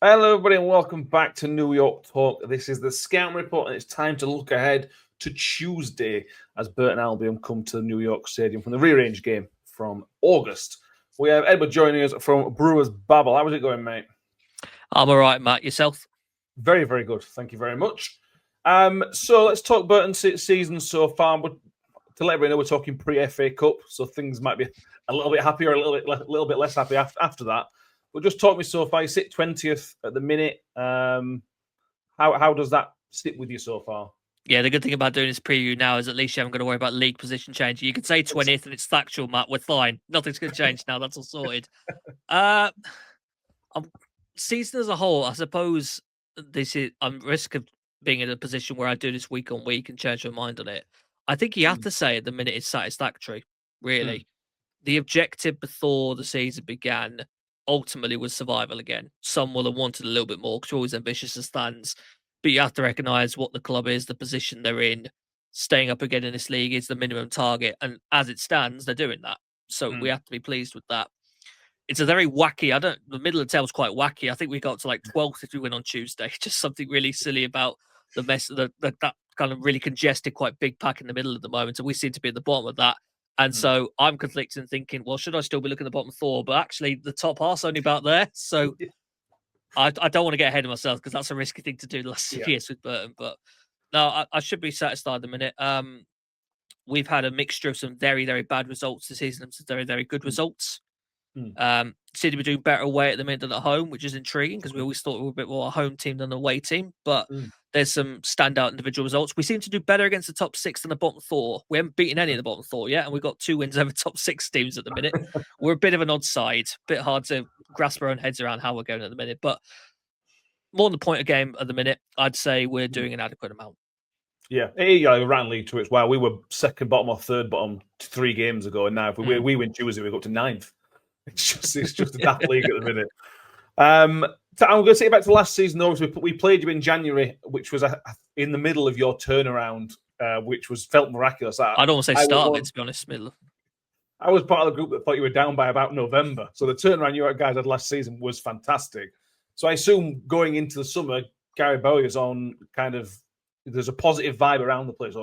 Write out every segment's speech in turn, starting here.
Hello, everybody, and welcome back to New York Talk. This is the Scouting Report, and it's time to look ahead to Tuesday as Burton Albion come to the New York Stadium from the rearranged game from August. We have Edward joining us from Brewers Babble. How is it going, mate? I'm all right, Matt. Yourself? Very, very good. Thank you very much. So let's talk Burton's season so far. But to let everybody know, we're talking pre-FA Cup, so things might be a little bit happier, a little bit less happy after that. But just talk me so far. You sit 20th at the minute. How does that sit with you so far? Yeah, the good thing about doing this preview now is at least you haven't got to worry about league position change. You can say 20th and it's factual, Matt. We're fine. Nothing's going to change now. That's all sorted. Season as a whole, I suppose I'm risk of being in a position where I do this week on week and change my mind on it. I think you have to say at the minute it's satisfactory, really. The objective before the season began ultimately was survival again. Some will have wanted a little bit more because you're always ambitious as fans, but you have to recognise what the club is, the position they're in. Staying up again in this league is the minimum target, and as it stands, they're doing that. So we have to be pleased with that. It's a very wacky. The middle of the table is quite wacky. I think we got to like 12th if we win on Tuesday. Just something really silly about the mess. That kind of really congested, quite big pack in the middle at the moment, and we seem to be at the bottom of that. And so I'm conflicted and thinking, well, should I still be looking at the bottom four? But actually, the top half's only about there. So I don't want to get ahead of myself because that's a risky thing to do the last 2 years with Burton. But no, I should be satisfied at the minute. We've had a mixture of some very, very bad results this season and some very, very good results. Seem to be doing better away at the minute than at home, which is intriguing because we always thought we were a bit more a home team than an away team. But there's some standout individual results. We seem to do better against the top six than the bottom four. We haven't beaten any of the bottom four yet, and we've got 2 wins over top six teams at the minute. We're a bit of an odd side, bit hard to grasp our own heads around how we're going at the minute. But more than the point of game at the minute, I'd say we're doing an adequate amount. Yeah, ran league to it. Well, we were second bottom or third bottom 3 games ago, and now if we win Tuesday, we go to 9th. It's just a daft league at the minute. I'm going to take it back to last season, though. We played you in January, which was in the middle of your turnaround, which felt miraculous. I don't want to say started, to be honest. I was part of the group that thought you were down by about November. So the turnaround you guys had last season was fantastic. So I assume going into the summer, Gary Bowyer's on kind of, there's a positive vibe around the place,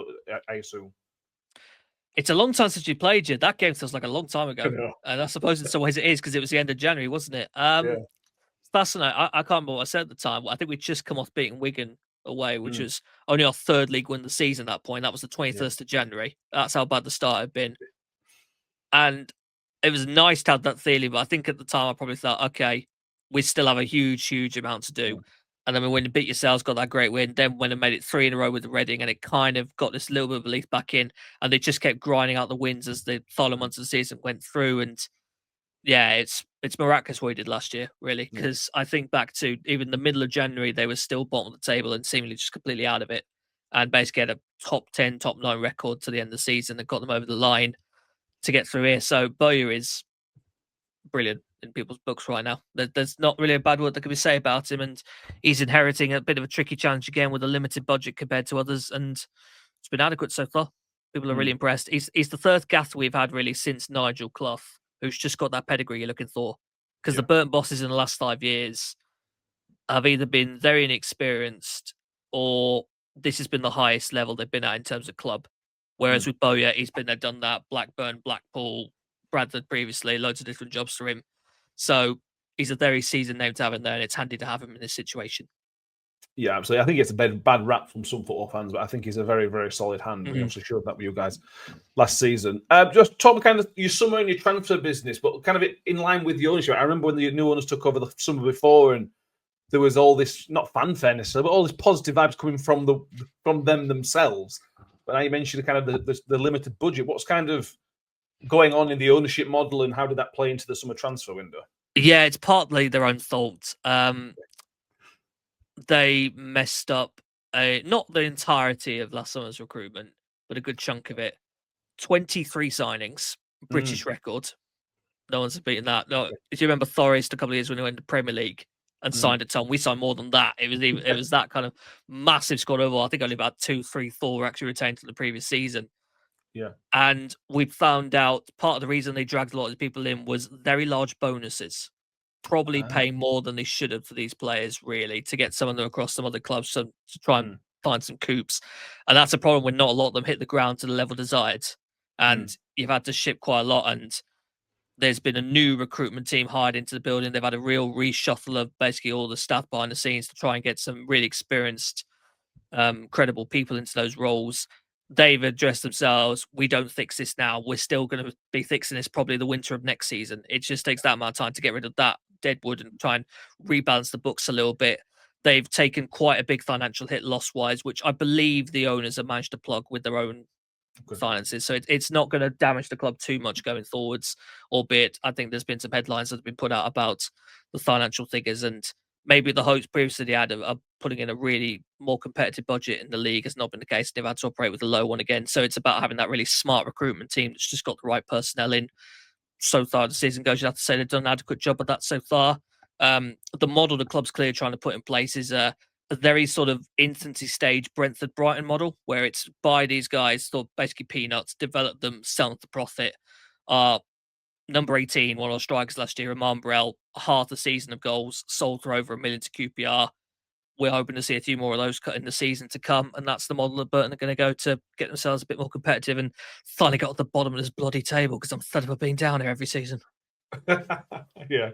I assume. It's a long time since you played you. That game feels like a long time ago. And I suppose in some ways it is because it was the end of January, wasn't it? It's fascinating. I can't remember what I said at the time. I think we'd just come off beating Wigan away, which was only our 3rd league win of the season at that point. That was the 21st of January. That's how bad the start had been. And it was nice to have that feeling, but I think at the time I probably thought, okay, we still have a huge, huge amount to do. And then when you beat yourselves, got that great win. Then when they made it 3 in a row with the Reading, and it kind of got this little bit of belief back in, and they just kept grinding out the wins as the following months of the season went through. And yeah, it's miraculous what we did last year, really, because I think back to even the middle of January, they were still bottom of the table and seemingly just completely out of it, and basically had a top 10, top 9 record to the end of the season that got them over the line to get through here. So Bowyer is brilliant in people's books right now. There's not really a bad word that can be said about him, and he's inheriting a bit of a tricky challenge again with a limited budget compared to others, and it's been adequate so far. People are really impressed. He's the 3rd Gaff we've had really since Nigel Clough, who's just got that pedigree you're looking for. Because the Burton bosses in the last 5 years have either been very inexperienced or this has been the highest level they've been at in terms of club. Whereas with Bowyer, he's been there, done that. Blackburn, Blackpool, Bradford previously, loads of different jobs for him. So he's a very seasoned name to have in there, and it's handy to have him in this situation. Yeah, absolutely. I think it's a bad rap from some football fans, but I think he's a very, very solid hand. We also showed that with you guys last season. Just talk kind of your summer and your transfer business, but kind of in line with the ownership. I remember when the new owners took over the summer before, and there was all this, not fanfare necessarily, but all this positive vibes coming from them themselves. But now you mentioned kind of the limited budget. What's kind of going on in the ownership model, and how did that play into the summer transfer window? Yeah, it's partly their own fault. They messed up not the entirety of last summer's recruitment, but a good chunk of it. 23 signings, British record. No one's beaten that. No, if you remember Forest a couple of years when he went to Premier League and signed a ton, we signed more than that. It was that kind of massive squad overall. I think only about 2, 3, 4 were actually retained from the previous season. Yeah. And we found out part of the reason they dragged a lot of people in was very large bonuses. probably paying more than they should have for these players, really, to get some of them across some other clubs to try and find some coups. And that's a problem when not a lot of them hit the ground to the level desired. And you've had to ship quite a lot. And there's been a new recruitment team hired into the building. They've had a real reshuffle of basically all the staff behind the scenes to try and get some really experienced, credible people into those roles. They've addressed themselves. We don't fix this now. We're still going to be fixing this probably the winter of next season. It just takes that amount of time to get rid of that deadwood and try and rebalance the books a little bit. They've taken quite a big financial hit loss-wise, which I believe the owners have managed to plug with their own finances. So it's not going to damage the club too much going forwards, albeit I think there's been some headlines that have been put out about the financial figures, and maybe the hopes previously they had of putting in a really more competitive budget in the league has not been the case. They've had to operate with a low one again. So it's about having that really smart recruitment team that's just got the right personnel in. So far the season goes, you have to say they've done an adequate job of that so far. The model the club's clearly trying to put in place is a very sort of infancy stage Brentford Brighton model, where it's buy these guys, sort of basically peanuts, develop them, sell them for profit. Number 18, one of our strikers last year, Amman Burrell, half the season of goals, sold for over $1 million to QPR. We're hoping to see a few more of those cut in the season to come, and that's the model that Burton are going to go to get themselves a bit more competitive and finally got at the bottom of this bloody table, because I'm fed up of being down here every season. yeah.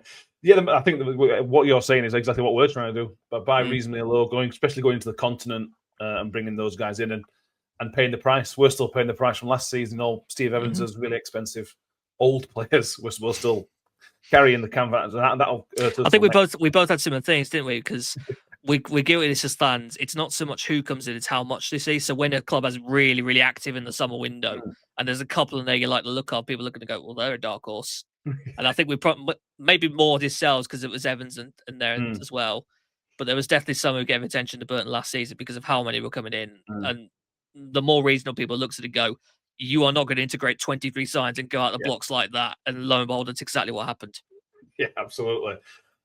I think what you're saying is exactly what we're trying to do. But buy reasonably low, especially going to the continent and bringing those guys in and paying the price. We're still paying the price from last season. Steve Evans is really expensive. Old players, we're still carrying the canvas. That'll I think we both had similar things, didn't we? Because we're guilty of this as fans. It's not so much who comes in, it's how much they see. So when a club is really, really active in the summer window, and there's a couple in there you like the look of, people are going to go, well, they're a dark horse. And I think we maybe more yourselves because it was Evans and there as well. But there was definitely some who gave attention to Burton last season because of how many were coming in. And the more reasonable people look at it and go, you are not going to integrate 23 signs and go out the blocks like that. And lo and behold, that's exactly what happened. Yeah, absolutely.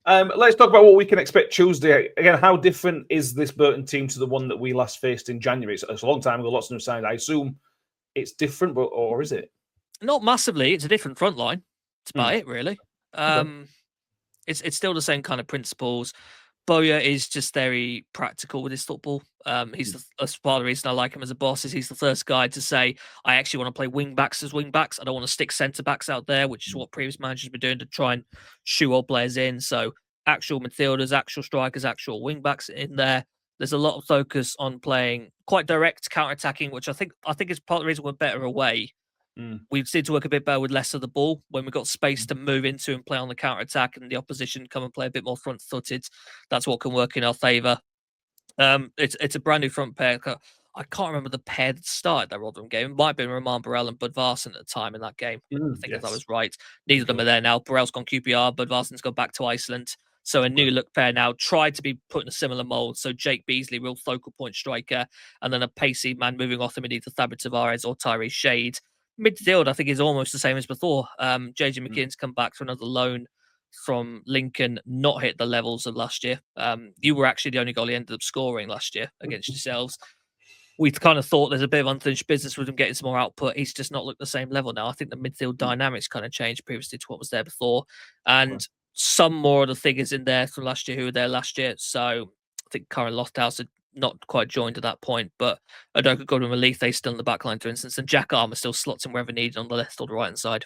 Let's talk about what we can expect Tuesday. Again, how different is this Burton team to the one that we last faced in January? It's a long time ago, lots of new signs. I assume it's different, or is it? Not massively. It's a different front line. That's about it, really. It's still the same kind of principles. Bowyer is just very practical with his football. That's part of the reason I like him as a boss. Is he's the first guy to say, I actually want to play wing backs as wing backs. I don't want to stick centre backs out there, which is what previous managers have been doing to try and shoe old players in. So actual midfielders, actual strikers, actual wing backs in there. There's a lot of focus on playing quite direct, counter-attacking, which I think is part of the reason we're better away. We seem to work a bit better with less of the ball when we've got space to move into and play on the counter attack, and the opposition come and play a bit more front footed. That's what can work in our favour. It's a brand new front pair. I can't remember the pair that started that Rotherham game. It might have been Roman Burrell and Bud Varson at the time in that game. I think if that was right. Neither of them are there now. Burrell's gone QPR, Bud Varson's gone back to Iceland. So a new look pair now, tried to be put in a similar mould. So Jake Beasley, real focal point striker, and then a pacey man moving off him in either Fabio Tavares or Tyrese Shade. Midfield, I think, is almost the same as before. JJ McKinnon's come back for another loan from Lincoln, not hit the levels of last year. You were actually the only goal he ended up scoring last year against yourselves. We kind of thought there's a bit of unfinished business with him getting some more output. He's just not looked the same level now. I think the midfield dynamics kind of changed previously to what was there before. And some more of the figures in there from last year who were there last year. So I think Karen Lofthouse had not quite joined at that point, but Adoka Godwin and Leith still in the back line, for instance, and Jack Armour still slots in wherever needed on the left or the right hand side.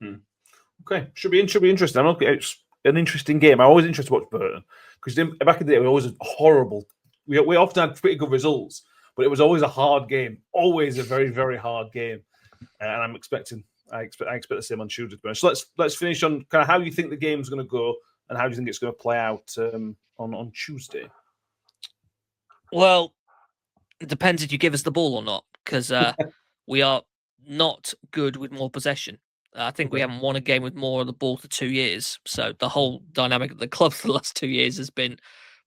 Okay, should be interesting. It's an interesting game. I'm always interested to watch Burton because back in the day we always horrible. We often had pretty good results, but it was always a hard game, always a very, very hard game. And I expect the same on Tuesday. So let's finish on kind of how you think the game's going to go and how do you think it's going to play out on Tuesday. Well, it depends if you give us the ball or not, because we are not good with more possession. I think we haven't won a game with more of the ball for 2 years. So the whole dynamic of the club for the last 2 years has been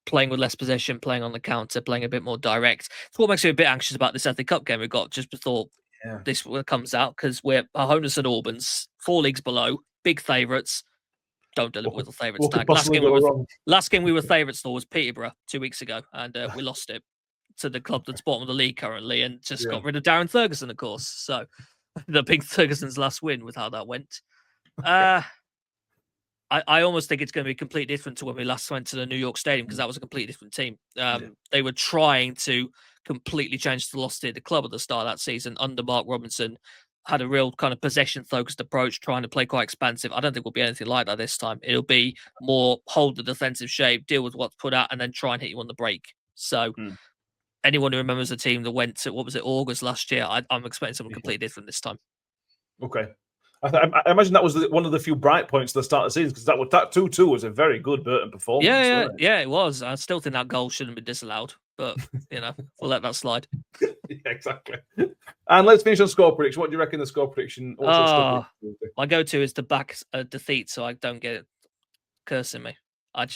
playing with less possession, playing on the counter, playing a bit more direct. It's what makes me a bit anxious about this FA Cup game we've got just before this comes out, because we're our home to St Albans, 4 leagues below, big favourites. Don't deliver with the favourites tag. Last game we were favourites for was Peterborough 2 weeks ago, and we lost it to the club that's bottom of the league currently, and just got rid of Darren Ferguson, of course. So the big Ferguson's last win with how that went. I almost think it's going to be completely different to when we last went to the New York Stadium, because that was a completely different team. They were trying to completely change the velocity of the club at the start of that season under Mark Robinson. Had a real kind of possession-focused approach, trying to play quite expansive. I don't think we'll be anything like that this time. It'll be more hold the defensive shape, deal with what's put out, and then try and hit you on the break. So anyone who remembers the team that went to, August last year, I'm expecting something completely different this time. Okay. I imagine that was one of the few bright points at the start of the season, because that 2-2 was a very good Burton performance. Yeah, it was. I still think that goal shouldn't be disallowed, but we'll let that slide. Yeah, exactly. And let's finish on score prediction. What do you reckon the score prediction? My go-to is to back a defeat, so I don't get it cursing me. I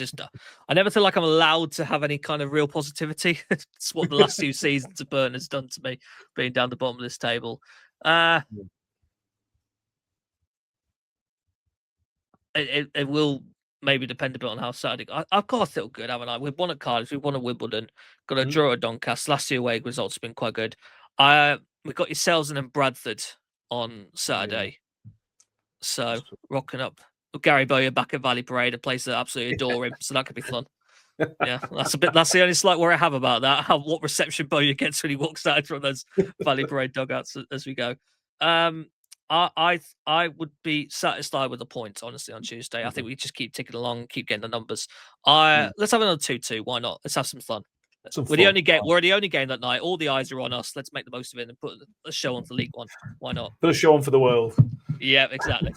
never feel like I'm allowed to have any kind of real positivity. It's what the last few seasons of Burton has done to me, being down the bottom of this table. It will maybe depend a bit on how Saturday. I've got to feel good, haven't I? We've won at Cardiff, we've won at Wimbledon, got a draw at Doncaster. Last year away results have been quite good. We've got yourselves and then Bradford on Saturday. So rocking up. Gary Bowyer back at Valley Parade, a place that I absolutely adore him. So that could be fun. Yeah, that's the only slight worry I have about that. What reception Bowyer gets when he walks out from those Valley Parade dugouts as we go. I would be satisfied with the points, honestly, on Tuesday. I think we just keep ticking along, keep getting the numbers. Let's have another 2-2. Why not? Let's have some fun. We're the only game that night. All the eyes are on us. Let's make the most of it and put a show on for League One. Why not? Put a show on for the world. Yeah, exactly.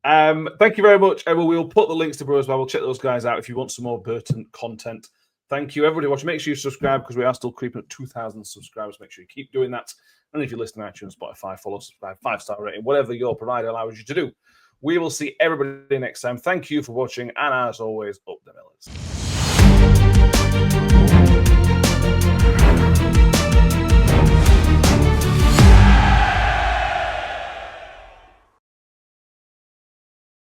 Thank you very much. We'll put the links to Brewers Babble. Check those guys out if you want some more Burton content. Thank you, everybody watching. Make sure you subscribe, because we are still creeping at 2,000 subscribers. Make sure you keep doing that. And if you listen to iTunes, Spotify, follow, subscribe, 5-star rating, whatever your provider allows you to do. We will see everybody next time. Thank you for watching. And as always, up the Millers.